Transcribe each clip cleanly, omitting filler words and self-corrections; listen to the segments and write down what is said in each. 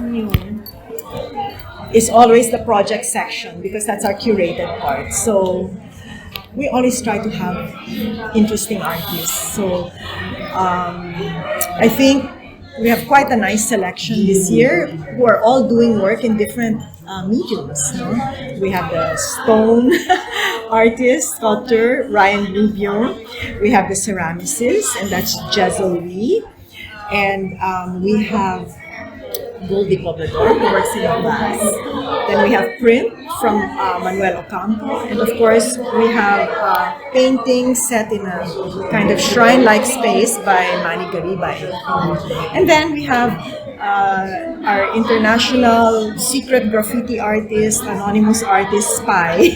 new is always the project section because that's our curated part. So we always try to have interesting artists. So I think we have quite a nice selection this year who are all doing work in different mediums. No? We have the stone artist, sculptor Ryan Rubio. We have the ceramicist, and that's Jezel Lee. And we have Goldie Poblador, who works in glass. Then we have print from Manuel Ocampo. And of course, we have paintings set in a kind of shrine-like space by Manny Garibay. And then we have our international secret graffiti artist, anonymous artist, Spy,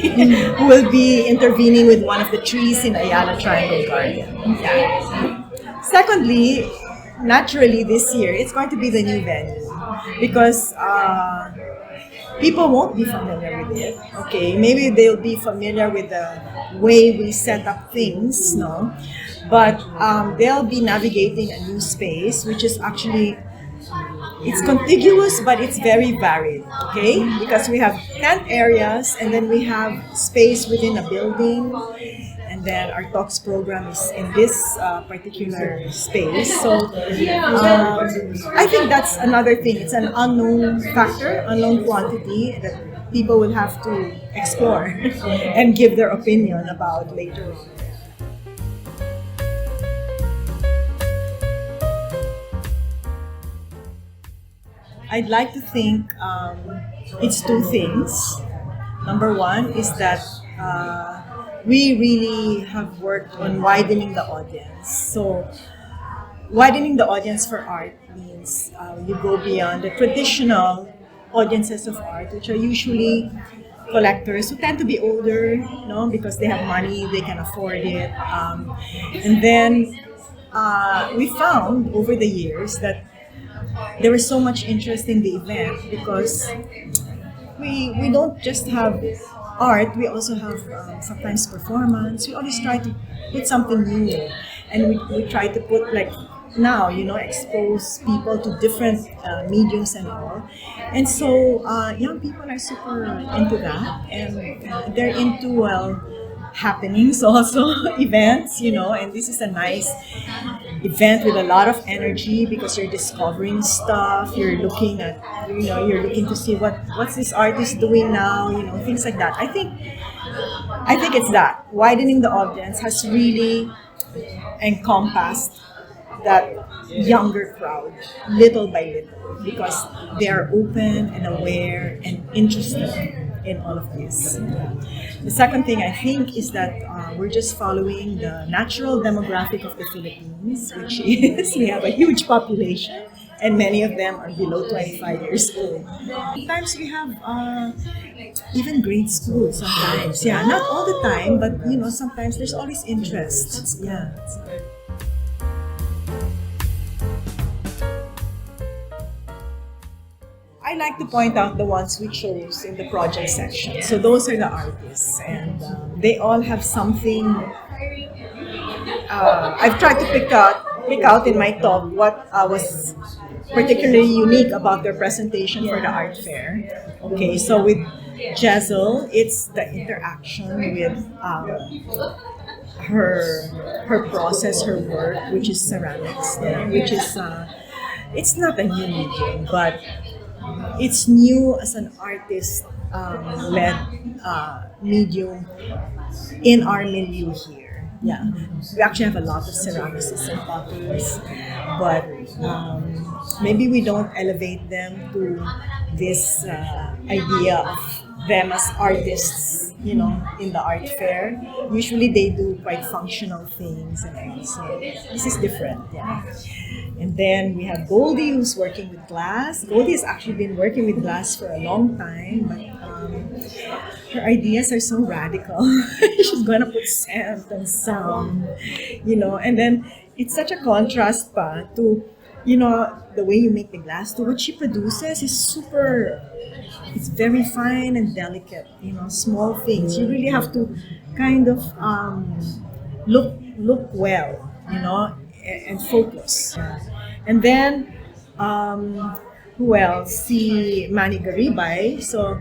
who will be intervening with one of the trees in Ayala Triangle Garden. Yeah. Secondly, naturally this year, it's going to be the new venue because people won't be familiar with it. Okay, maybe they'll be familiar with the way we set up things, no? But they'll be navigating a new space, which is actually, it's contiguous, but it's very varied, okay? Because we have tent areas, and then we have space within a building, and then our talks program is in this particular space. So I think that's another thing. It's an unknown factor, unknown quantity that people will have to explore and give their opinion about later on. I'd like to think it's two things. Number one is that we really have worked on widening the audience. So widening the audience for art means you go beyond the traditional audiences of art, which are usually collectors who tend to be older, because they have money, they can afford it. And then we found over the years that there was so much interest in the event because we don't just have art, we also have sometimes performance. We always try to put something new, and we try to put now, expose people to different mediums and all. And so young people are super into that, and they're into, happenings also, events, and this is a nice event with a lot of energy because you're discovering stuff, you're looking at, you're looking to see what's this artist doing now, things like that. I think it's that widening the audience has really encompassed that younger crowd little by little because they are open and aware and interested in all of this. The second thing I think is that we're just following the natural demographic of the Philippines, which is we have a huge population and many of them are below 25 years old. Sometimes we have even grade school sometimes. Yeah, not all the time, but sometimes there's always interest. Yeah. I like to point out the ones we chose in the project section. So those are the artists, and they all have something. I've tried to pick out in my talk what was particularly unique about their presentation for the art fair. Okay, so with Jezel, it's the interaction with her process, her work, which is ceramics, which is it's not a new medium, but it's new as an artist-led medium in our milieu here. Yeah, we actually have a lot of ceramicists and potters, but maybe we don't elevate them to this idea of them as artists, in the art fair. Usually they do quite functional things, and so this is different. Yeah. And then we have Goldie, who's working with glass. Goldie has actually been working with glass for a long time, but her ideas are so radical. She's going to put scent and sound, and then it's such a contrast to, the way you make the glass to what she produces is it's very fine and delicate, small things. You really have to kind of look well, and focus. And then Who else? Si Manny Garibay. So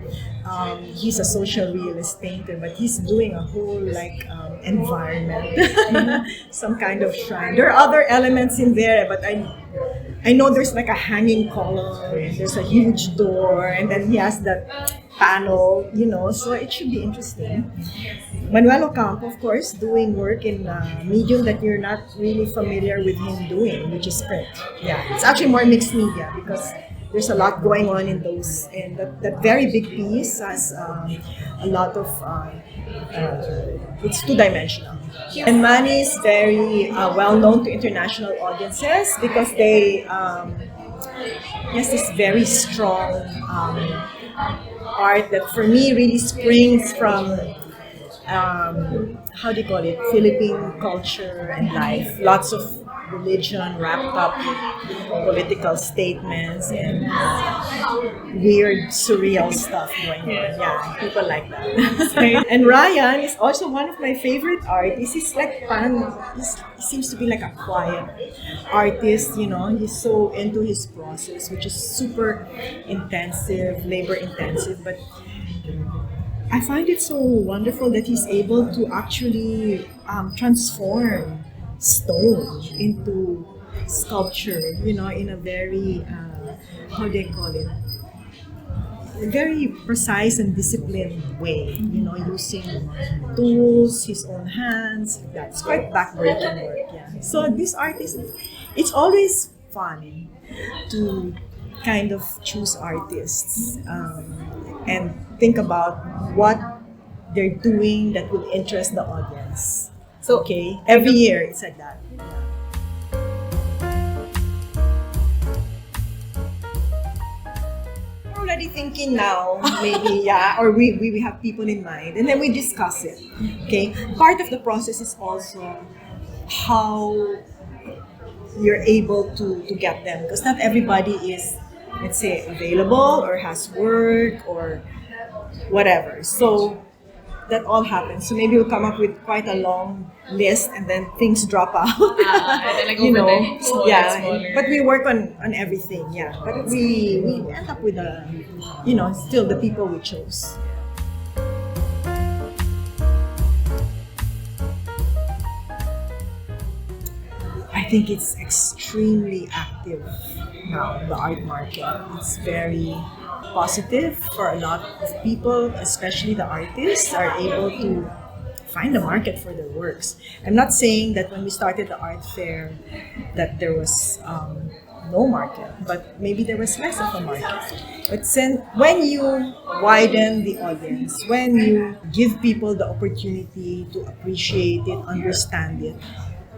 he's a social realist painter, but he's doing a whole like environment, some kind of shrine. There are other elements in there, but I know there's like a hanging column, and there's a huge door, and then he has that panel, so it should be interesting. Manuel Ocampo, of course, doing work in a medium that you're not really familiar with him doing, which is print. Yeah, it's actually more mixed media because there's a lot going on in those. And that very big piece has a lot of, it's two-dimensional. And Manny is very well known to international audiences because they, has this very strong art that for me really springs from how do you call it, Philippine culture and life. Lots of religion wrapped up with political statements and weird, surreal stuff going on. Yeah, people like that. And Ryan is also one of my favorite artists. He's like he seems to be like a quiet artist, He's so into his process, which is super intensive, labor intensive, but I find it so wonderful that he's able to actually transform stone into sculpture, in a very, how do they call it, a very precise and disciplined way, using tools, his own hands. That's quite backbreaking work, yeah. So this artist, it's always fun to kind of choose artists and think about what they're doing that will interest the audience. So, okay, every year it's like that. We're already thinking now, maybe, yeah, or we have people in mind, and then we discuss it. Okay, part of the process is also how you're able to get them, because not everybody is, let's say, available or has work or whatever. So that all happens. So maybe we'll come up with quite a long list and then things drop out. And then like over smaller, yeah. smaller. But we work on everything, yeah. But we end up with still the people we chose. I think it's extremely active now, the art market. It's very positive for a lot of people, especially the artists, are able to find a market for their works. I'm not saying that when we started the art fair that there was no market, but maybe there was less of a market. But when you widen the audience, when you give people the opportunity to appreciate it, understand it,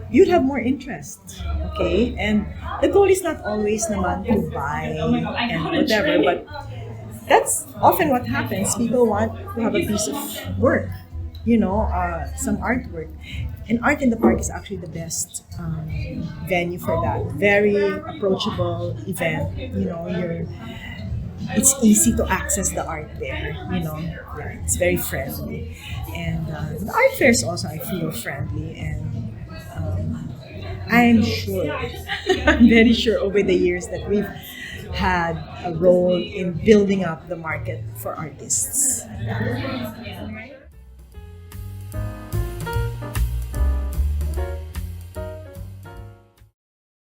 you'd have more interest, okay? And the goal is not always naman to buy and whatever, but that's often what happens. People want to have a piece of work, some artwork. And Art in the Park is actually the best venue for that. Very approachable event, it's easy to access the art there, Yeah, it's very friendly. And the art fairs also, I feel, friendly, and I'm sure, I'm very sure over the years that we've had a role in building up the market for artists.